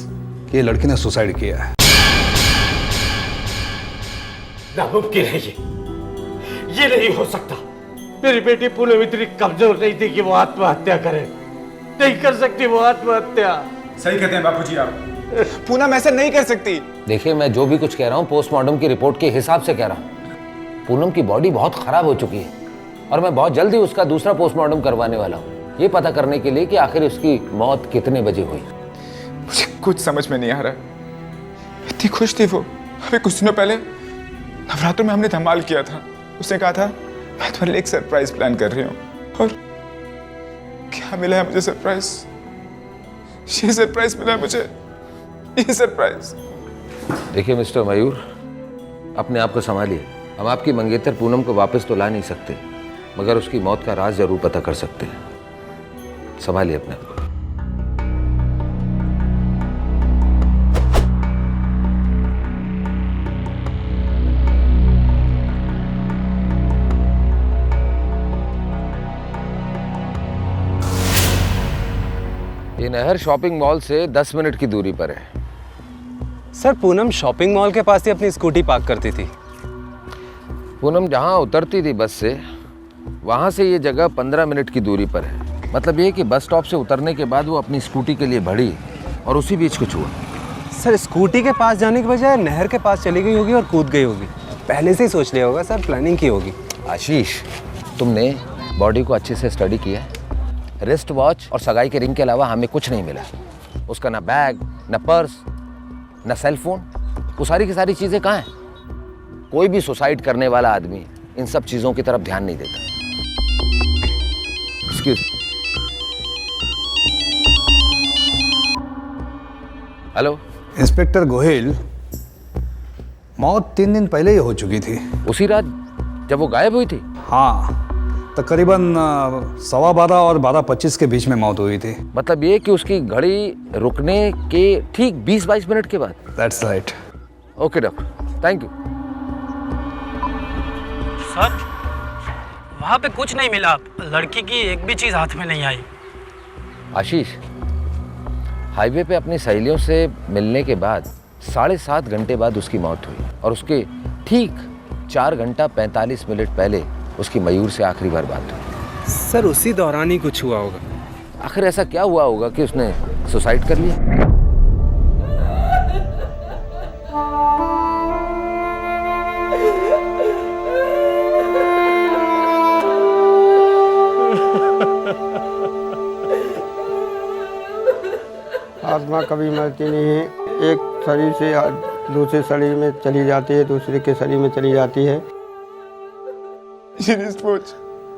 कि ये लड़की ने सुसाइड किया है। नामुमकिन है ये नहीं हो सकता। मेरी बेटी पूनम इतनी कमजोर नहीं थी कि वो आत्महत्या करे। नहीं कर सकती वो आत्महत्या। सही कहते हैं बापूजी आप। पूनम ऐसे नहीं कर सकती। देखिए, मैं जो भी कुछ कह रहा हूँ पोस्टमार्टम की रिपोर्ट के हिसाब से कह रहा हूँ। पूनम की बॉडी बहुत खराब हो चुकी है और मैं बहुत जल्दी उसका दूसरा पोस्टमार्टम करवाने वाला हूँ, ये पता करने के लिए कि आखिर उसकी मौत कितने बजे हुई। मुझे कुछ समझ में नहीं आ रहा। इतनी खुश थी वो। अभी कुछ दिनों पहले नवरात्रों में हमने धमाल किया था। उसने कहा था मैं तुम्हारे लिए एक सरप्राइज प्लान कर रही हूँ, और क्या मिला है मुझे? सरप्राइज। ये सरप्राइज मिला है मुझे, ये सरप्राइज। देखिए मिस्टर मयूर, अपने आप को संभालिए। हम आपकी मंगेतर पूनम को वापस तो ला नहीं सकते, मगर उसकी मौत का राज जरूर पता कर सकते हैं। संभालिए अपने आप को। ये नहर शॉपिंग मॉल से 10 मिनट की दूरी पर है। सर, पूनम शॉपिंग मॉल के पास ही अपनी स्कूटी पार्क करती थी। पूनम जहाँ उतरती थी बस से, वहाँ से ये जगह 15 मिनट की दूरी पर है। मतलब ये कि बस स्टॉप से उतरने के बाद वो अपनी स्कूटी के लिए बढ़ी और उसी बीच कुछ हुआ। सर, स्कूटी के पास जाने के बजाय नहर के पास चली गई होगी और कूद गई होगी। पहले से ही सोच लिया होगा सर, प्लानिंग की होगी। आशीष, तुमने बॉडी को अच्छे से स्टडी किया? रिस्ट वॉच और सगाई के रिंग के अलावा हमें कुछ नहीं मिला। उसका ना बैग, ना पर्स, ना सेल फोन। वो सारी की सारी चीजें कहाँ हैं? कोई भी सुसाइड करने वाला आदमी इन सब चीजों की तरफ ध्यान नहीं देता। एक्सक्यूज। हेलो इंस्पेक्टर गोहिल, मौत 3 दिन पहले ही हो चुकी थी। उसी रात जब वो गायब हुई थी? हाँ, तकरीबन 12:15 और 12:25 के बीच में मौत हुई थी। मतलब ये कि उसकी घड़ी रुकने के ठीक 20-22 मिनट के बाद? That's right. Okay doctor, thank you. Sir, वहाँ पे कुछ नहीं मिला। लड़की की एक भी चीज़ हाथ में नहीं आई। आशीष, हाईवे पे अपनी सहेलियों से मिलने के बाद 7.5 घंटे बाद उसकी मौत हुई और उसके ठीक 4 घंटा 45 मिनट पहले उसकी मयूर से आखिरी बार बात हुई। सर, उसी दौरान ही कुछ हुआ होगा। आखिर ऐसा क्या हुआ होगा कि उसने सुसाइड कर लिया? आत्मा कभी मरती नहीं है। एक शरीर से दूसरे शरीर में चली जाती है, दूसरे के शरीर में चली जाती है। ये रिस्ट वॉच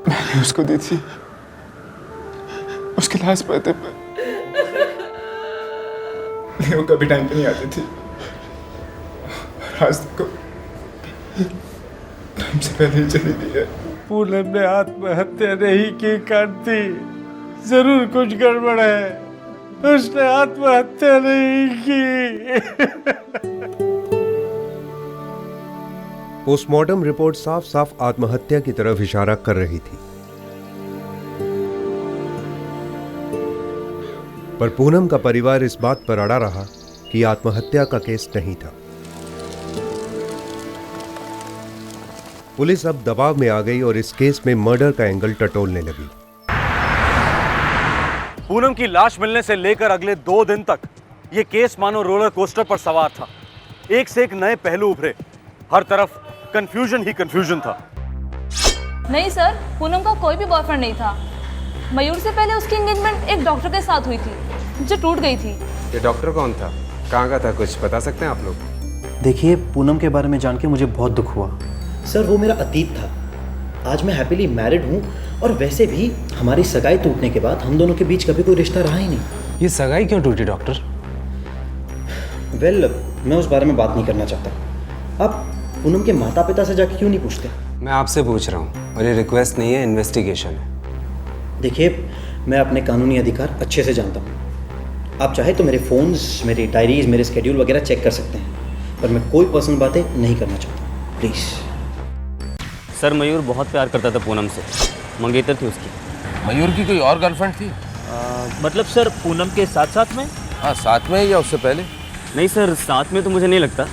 मैंने उसको दी थी उसके लास्ट बर्थडे पर। वो कभी टाइम पे नहीं आती थी। आज को हमसे पहले ही चली गई है। पूनम ने आत्महत्या नहीं की कांति, जरूर कुछ गड़बड़ है। उसने आत्महत्या नहीं की। पोस्टमार्टम रिपोर्ट साफ साफ आत्महत्या की तरफ इशारा कर रही थी, पर पूनम का परिवार इस बात पर अड़ा रहा कि आत्महत्या का केस नहीं था। पुलिस अब दबाव में आ गई और इस केस में मर्डर का एंगल टटोलने लगी। पूनम की लाश मिलने से लेकर अगले 2 दिन तक यह केस मानो रोलर कोस्टर पर सवार था। एक से एक नए पहलू उभरे, हर तरफ कंफ्यूजन ही कंफ्यूजन था। नहीं सर, पूनम का कोई भी बॉयफ्रेंड नहीं था। मयूर से पहले उसकी एंगेजमेंट एक डॉक्टर के साथ हुई थी जो टूट गई थी। ये डॉक्टर कौन था, कहाँ का था, कुछ बता सकते हैं आप लोग? देखिए, पूनम के बारे में जान के मुझे बहुत दुख हुआ। सर वो मेरा अतीत था। आज मैं हैप्पीली मैरिड हूँ और वैसे भी हमारी सगाई टूटने के बाद हम दोनों के बीच कभी कोई रिश्ता रहा ही नहीं। ये सगाई क्यों टूटी डॉक्टर? वेल, मैं उस बारे में बात नहीं करना चाहता। आप पूनम के माता पिता से जाके क्यों नहीं पूछते? मैं आपसे पूछ रहा हूँ और ये रिक्वेस्ट नहीं है, इन्वेस्टिगेशन है। देखिए, मैं अपने कानूनी अधिकार अच्छे से जानता हूँ। आप चाहे तो मेरे फ़ोन्स, मेरी डायरीज, मेरे स्केड्यूल वगैरह चेक कर सकते हैं, पर मैं कोई पर्सनल बातें नहीं करना चाहता। प्लीज़। सर मयूर बहुत प्यार करता था पूनम से, मंगेतर थी उसकी। मयूर की कोई और गर्लफ्रेंड थी? मतलब सर पूनम के साथ साथ में? हाँ, साथ में या उससे पहले? नहीं सर, साथ में तो मुझे नहीं लगता,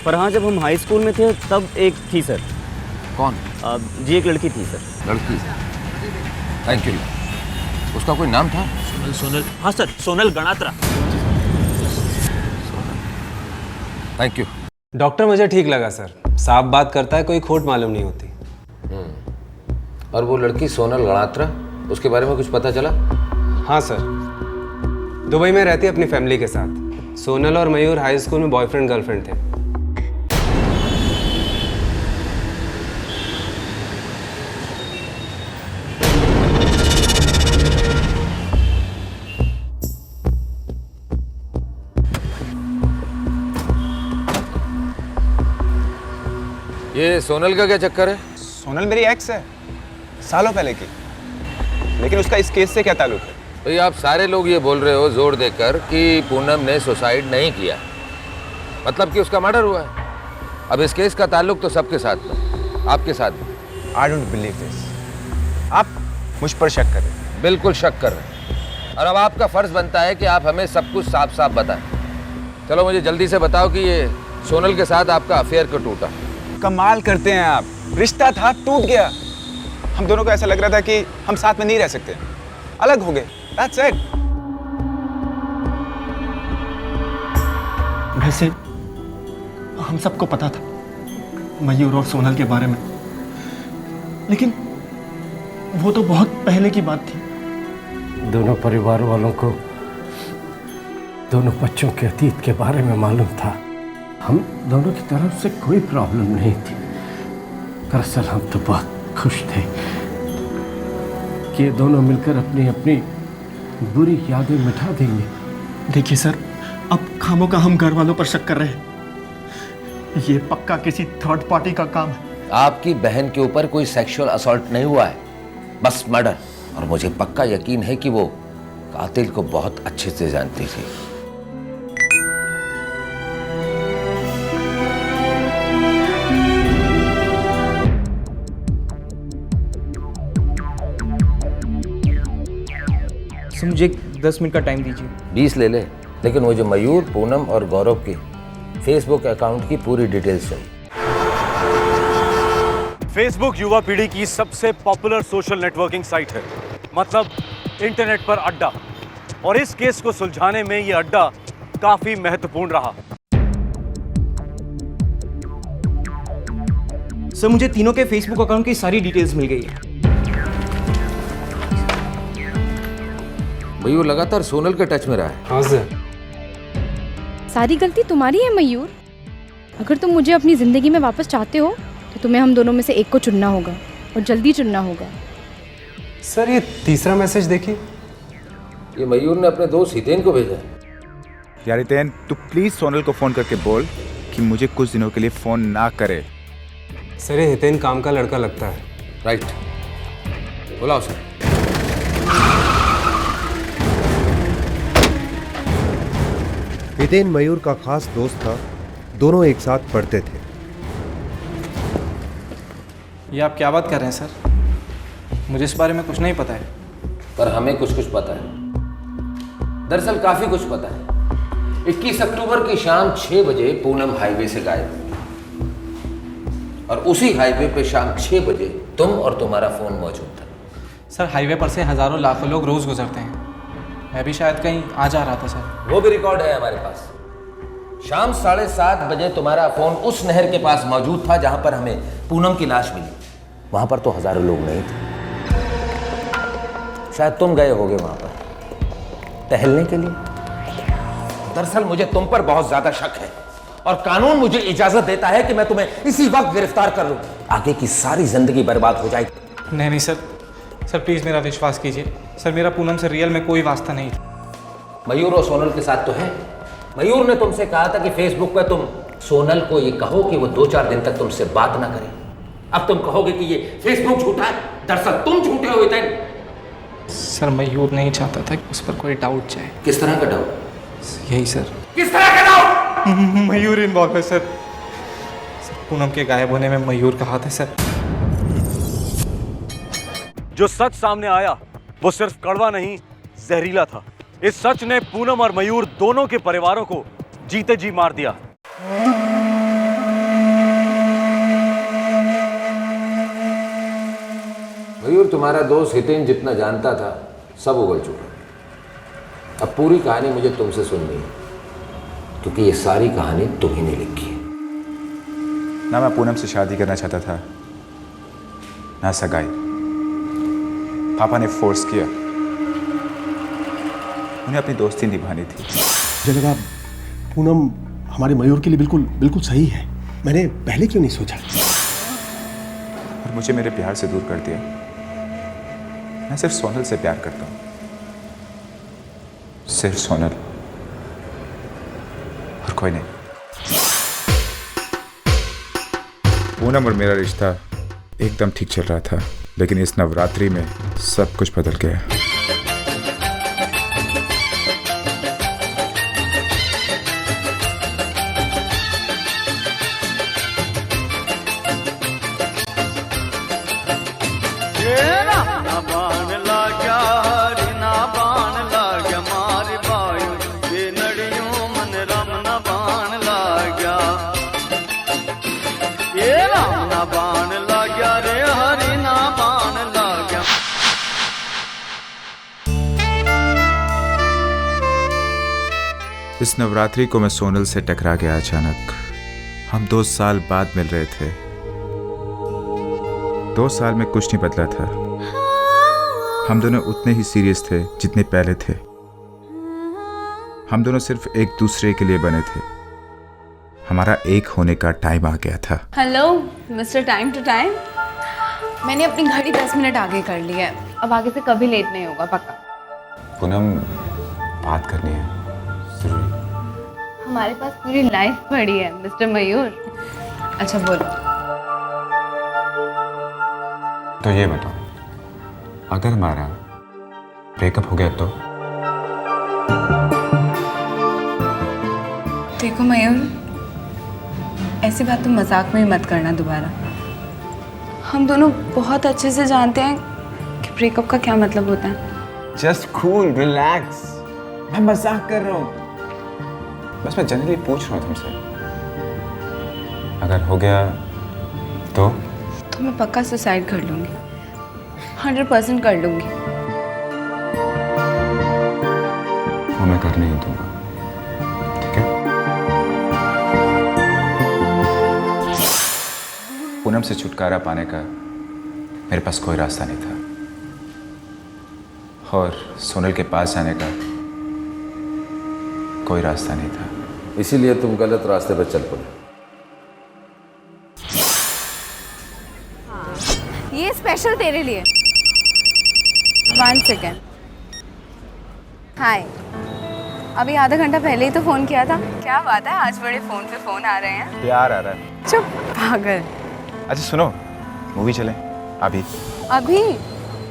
पर हाँ जब हम हाई स्कूल में थे तब एक थी सर। कौन? जी एक लड़की थी सर। लड़की? Thank you. उसका कोई नाम था? सोनल। हाँ sir, Sonal Ganatra. Thank you. Doctor मुझे ठीक लगा सर, साफ बात करता है, कोई खोट मालूम नहीं होती। और वो लड़की सोनल गणात्रा, उसके बारे में कुछ पता चला? हाँ सर, दुबई में रहती है अपनी फैमिली के साथ। सोनल और मयूर हाई स्कूल में बॉयफ्रेंड गर्लफ्रेंड थे। ये सोनल का क्या चक्कर है? सोनल मेरी एक्स है, सालों पहले की, लेकिन उसका इस केस से क्या ताल्लुक है? भाई आप सारे लोग ये बोल रहे हो जोर देकर कि पूनम ने सुसाइड नहीं किया, मतलब कि उसका मर्डर हुआ है। अब इस केस का ताल्लुक तो सबके साथ है, आपके साथ भी। I don't believe this. आप मुझ पर शक कर रहे हैं? बिल्कुल शक कर रहे हैं, और अब आपका फर्ज बनता है कि आप हमें सब कुछ साफ साफ बताएं। चलो मुझे जल्दी से बताओ कि ये सोनल के साथ आपका अफेयर क्यों टूटा? कमाल करते हैं आप, रिश्ता था टूट गया। हम दोनों को ऐसा लग रहा था कि हम साथ में नहीं रह सकते, अलग हो गए। That's it. वैसे हम सबको पता था मयूर और सोनल के बारे में, लेकिन वो तो बहुत पहले की बात थी। दोनों परिवार वालों को दोनों बच्चों के अतीत के बारे में मालूम था। हम दोनों की तरफ से कोई प्रॉब्लम नहीं थी। दरअसल हम तो बहुत खुश थे कि ये दोनों मिलकर अपनी अपनी बुरी यादें मिटा देंगे। देखिए सर, अब खामों का हम घर वालों पर शक कर रहे हैं। ये पक्का किसी थर्ड पार्टी का काम है। आपकी बहन के ऊपर कोई सेक्सुअल असॉल्ट नहीं हुआ है, बस मर्डर। और मुझे पक्का यकीन है कि वो कातिल को बहुत अच्छे से जानती थी। मुझे 10 मिनट का टाइम दीजिए। 20 ले ले, लेकिन वो जो मयूर, पूनम और गौरव की फेसबुक अकाउंट की पूरी डिटेल्स चाहिए। फेसबुक युवा पीढ़ी की सबसे पॉपुलर सोशल नेटवर्किंग साइट है, मतलब इंटरनेट पर अड्डा। और इस केस को सुलझाने में यह अड्डा काफी महत्वपूर्ण रहा। सर मुझे तीनों के फेसबुक अकाउंट की सारी डिटेल्स मिल गई है। मयूर लगातार सोनल के टच में रहा है। हाँ सर। सारी गलती तुम्हारी है मयूर। अगर तुम मुझे अपनी ज़िंदगी में वापस चाहते हो तो तुम्हें हम दोनों में से एक को चुनना होगा, और जल्दी चुनना होगा। सर ये तीसरा मैसेज देखिए, ये मयूर ने अपने दोस्त हितेन को भेजा है। यार हितेन, तू प्लीज सोनल को फोन करके बोल कि मुझे कुछ दिनों के लिए फ़ोन ना करे। सर, ये हितेन काम का लड़का लगता है। राइट, बुलाओ सर। हितेन मयूर का खास दोस्त था, दोनों एक साथ पढ़ते थे। ये आप क्या बात कर रहे हैं सर? मुझे इस बारे में कुछ नहीं पता है। पर हमें कुछ कुछ पता है। दरअसल काफी कुछ पता है। 21 अक्टूबर की शाम 6 बजे पूनम हाईवे से गायब हुई और उसी हाईवे पे शाम 6 बजे तुम और तुम्हारा फोन मौजूद था। सर, हाईवे पर से हजारों लाखों लोग रोज गुजरते हैं। मैं भी शायद कहीं आ जा रहा था सर। वो भी रिकॉर्ड है हमारे पास। शाम 7:30 बजे तुम्हारा फोन उस नहर के पास मौजूद था जहां पर हमें पूनम की लाश मिली। वहां पर तो हजारों लोग नहीं थे। शायद तुम गए होगे वहां पर टहलने के लिए। दरअसल मुझे तुम पर बहुत ज्यादा शक है और कानून मुझे इजाजत देता है कि मैं तुम्हें इसी वक्त गिरफ्तार कर लूं। आगे की सारी जिंदगी बर्बाद हो जाएगी। नहीं सर, सर प्लीज मेरा विश्वास कीजिए। सर, मेरा पूनम से रियल में कोई वास्ता नहीं था। मयूर और सोनल के साथ तो है। मयूर ने तुमसे कहा था कि फेसबुक पर तुम सोनल को ये कहो कि वो 2-4 दिन तक तुमसे बात ना करे। अब तुम कहोगे कि ये फेसबुक झूठा है। दरअसल तुम झूठे हो हितेन। सर, मयूर नहीं चाहता था कि उस पर कोई डाउट जाए। किस तरह का डाउट? यही सर। किस तरह का डाउट? मयूर इन्वॉल्व है सर। पूनम के गायब होने में मयूर का हाथ है सर। जो सच सामने आया वो सिर्फ कड़वा नहीं, जहरीला था। इस सच ने पूनम और मयूर दोनों के परिवारों को जीते जी मार दिया। मयूर तुम्हारा दोस्त हितेन जितना जानता था सब उगल चुका। अब पूरी कहानी मुझे तुमसे सुननी है क्योंकि ये सारी कहानी तुम ही ने लिखी है। ना मैं पूनम से शादी करना चाहता था, ना सगाई। पापा ने फोर्स किया। उन्हें अपनी दोस्ती निभानी थी। मुझे लगा पूनम हमारे मयूर के लिए बिल्कुल बिल्कुल सही है। मैंने पहले क्यों नहीं सोचा? और मुझे मेरे प्यार से दूर कर दिया। मैं सिर्फ सोनल से प्यार करता हूँ, सिर्फ सोनल और कोई नहीं। पूनम और मेरा रिश्ता एकदम ठीक चल रहा था, लेकिन इस नवरात्रि में सब कुछ बदल गया। इस नवरात्रि को मैं सोनल से टकरा गया अचानक। हम 2 साल बाद मिल रहे थे। 2 साल में कुछ नहीं बदला था। हम दोनों उतने ही सीरियस थे जितने पहले थे। हम दोनों सिर्फ एक दूसरे के लिए बने थे। हमारा एक होने का टाइम आ गया था। Hello mister time to time. मैंने अपनी घड़ी 10 मिनट आगे कर ली है। अब आगे से कभी लेट नहीं होगा, पक्का। पूनम, बात करनी है जरूरी। हमारे पास पूरी लाइफ पड़ी है मिस्टर मयूर। अच्छा बोलो। तो ये बताओ, अगर हमारा ब्रेकअप हो गया तो? देखो मयूर, ऐसी बात तुम मजाक में ही मत करना दोबारा। हम दोनों बहुत अच्छे से जानते हैं कि ब्रेकअप का क्या मतलब होता है। Just cool, relax. मैं मजाक कर रहा हूँ, बस मैं जनरली पूछ रहा हूँ तुमसे। अगर हो गया तो मैं पक्का सुसाइड कर लूंगी, 100% कर लूंगी। वो मैं करने ही दूंगा, ठीक है? पूनम से छुटकारा पाने का मेरे पास कोई रास्ता नहीं था, और सोनल के पास जाने का कोई रास्ता नहीं था। इसीलिए तुम गलत रास्ते पर चल पड़े। ये स्पेशल तेरे लिए। 1 सेकेंड। हाय, अभी आधा घंटा पहले ही तो फ़ोन किया था। क्या बात है, आज बड़े फ़ोन पे फ़ोन आ रहे हैं। प्यार आ रहा है। चुप पागल। अच्छा सुनो, मूवी चलें अभी? अभी?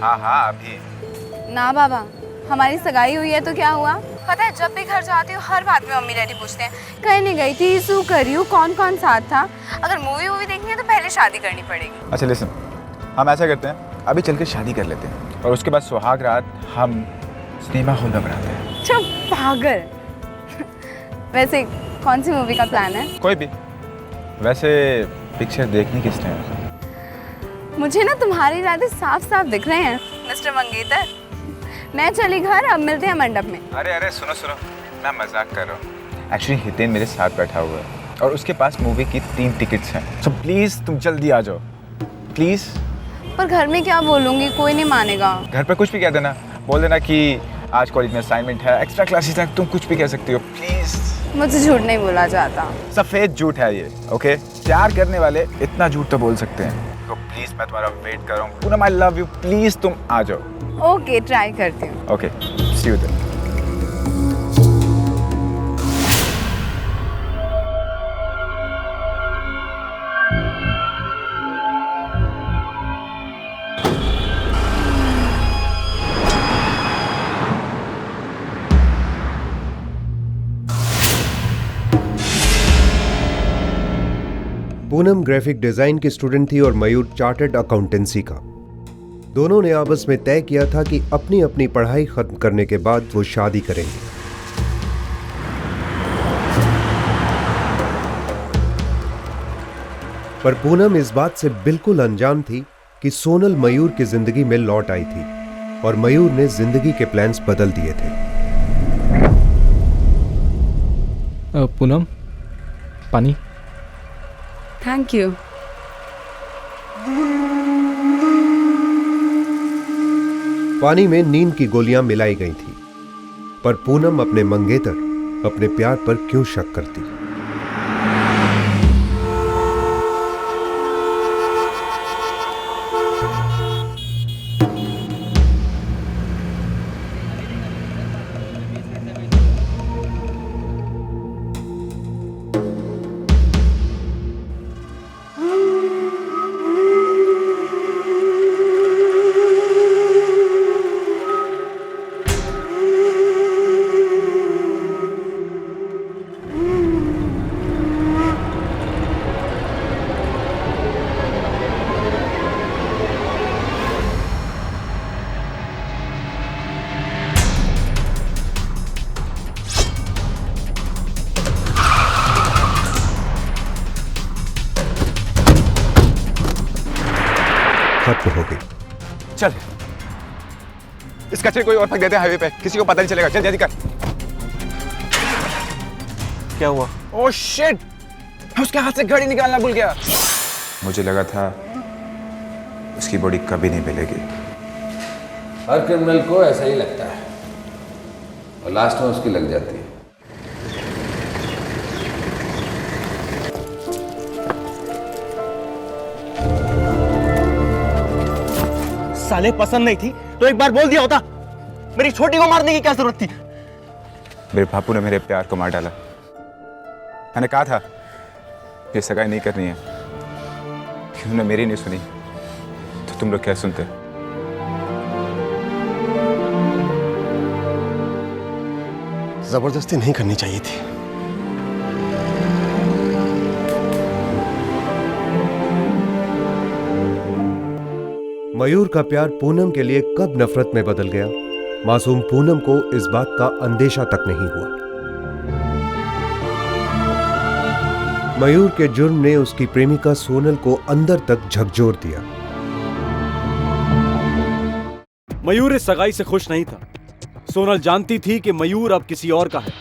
हाँ अभी। ना बाबा, हमारी सगाई हुई है तो क्या हुआ? पता है जब भी घर जाती हूँ हर बात में मम्मी डैडी पूछते हैं कहीं नहीं गई थी, शू करी हूँ, कौन कौन साथ था। अगर मूवी देखनी है तो पहले शादी करनी पड़ेगी। अच्छा लिसन, हम ऐसा करते हैं, अभी चल के शादी कर लेते हैं और उसके बाद सुहाग रात हम सिनेमा हॉल में बनाते हैं। चुप पागल। वैसे कौन सी मूवी का प्लान है? कोई भी। वैसे पिक्चर देखनी किस टाइम? मुझे ना तुम्हारे इरादे साफ साफ दिख रहे हैं मिस्टर मंगेतर। मैं चली घर, अब मिलते हैं मंडप में। अरे सुनो, मैं मजाक कर रहा हूँ। एक्चुअली हितेन मेरे साथ बैठा हुआ है और उसके पास मूवी की 3 टिकट्स हैं। सो प्लीज़ तुम जल्दी आ जाओ प्लीज़। पर घर में क्या बोलूँगी, कोई नहीं मानेगा। घर पे कुछ भी कह देना, बोल देना कि आज कॉलेज में असाइनमेंट है, एक्स्ट्रा क्लासेस है, तुम कुछ भी कह सकती हो प्लीज़। मुझसे झूठ नहीं बोला जाता। सफ़ेद झूठ है ये, ओके? प्यार करने वाले इतना झूठ तो बोल सकते हैं। तो प्लीज़ मैं तुम्हारा वेट कर रहा हूँ। Poonam I love you, please तुम आ जाओ। ओके, ट्राई करती हूँ। Okay, see you there. Poonam graphic design की स्टूडेंट थी और मयूर चार्टर्ड अकाउंटेंसी का। दोनों ने आपस में तय किया था कि अपनी अपनी पढ़ाई खत्म करने के बाद वो शादी करेंगे। पर पूनम इस बात से बिल्कुल अनजान थी कि सोनल मयूर की जिंदगी में लौट आई थी और मयूर ने जिंदगी के प्लान्स बदल दिए थे। पूनम, पानी। Thank you. पानी में नींद की गोलियां मिलाई गई थी, पर पूनम अपने मंगेतर, अपने प्यार पर क्यों शक करती? खत्म हो गई। चल इस कचरे कोई और फेंक देते हैं हाईवे पे, किसी को पता नहीं चलेगा। चल जल्दी कर। क्या हुआ? ओह शिट, मैं उसके हाथ से घड़ी निकालना भूल गया। मुझे लगा था उसकी बॉडी कभी नहीं मिलेगी। हर क्रिमिनल को ऐसा ही लगता है और लास्ट में उसकी लग जाती है। साले पसंद नहीं थी तो एक बार बोल दिया होता। मेरी छोटी को मारने की क्या जरूरत थी? मेरे बापू ने मेरे प्यार को मार डाला। मैंने कहा था ये सगाई नहीं करनी है, उन्होंने मेरी नहीं सुनी तो तुम लोग क्या सुनते? जबरदस्ती नहीं करनी चाहिए थी। मयूर का प्यार पूनम के लिए कब नफरत में बदल गया, मासूम पूनम को इस बात का अंदेशा तक नहीं हुआ। मयूर के जुर्म ने उसकी प्रेमिका सोनल को अंदर तक झकझोर दिया। मयूर इस सगाई से खुश नहीं था। सोनल जानती थी कि मयूर अब किसी और का है।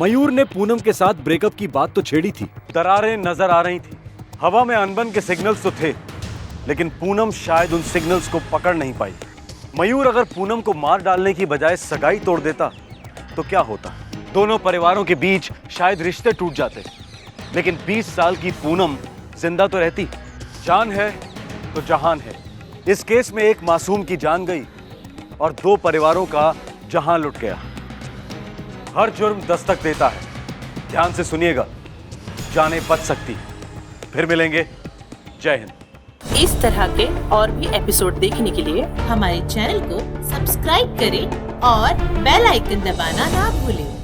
मयूर ने पूनम के साथ ब्रेकअप की बात तो छेड़ी थी, दरारें नजर आ रही थी, हवा में अनबन के सिग्नल्स तो थे, लेकिन पूनम शायद उन सिग्नल्स को पकड़ नहीं पाई। मयूर अगर पूनम को मार डालने की बजाय सगाई तोड़ देता तो क्या होता? दोनों परिवारों के बीच शायद रिश्ते टूट जाते, लेकिन 20 साल की पूनम जिंदा तो रहती। जान है तो जहान है। इस केस में एक मासूम की जान गई और 2 परिवारों का जहां लुट गया। हर जुर्म दस्तक देता है। ध्यान से सुनिएगा, जाने बच सकती है। फिर मिलेंगे। जय हिंद। इस तरह के और भी एपिसोड देखने के लिए हमारे चैनल को सब्सक्राइब करें और बेल आइकन दबाना ना भूलें।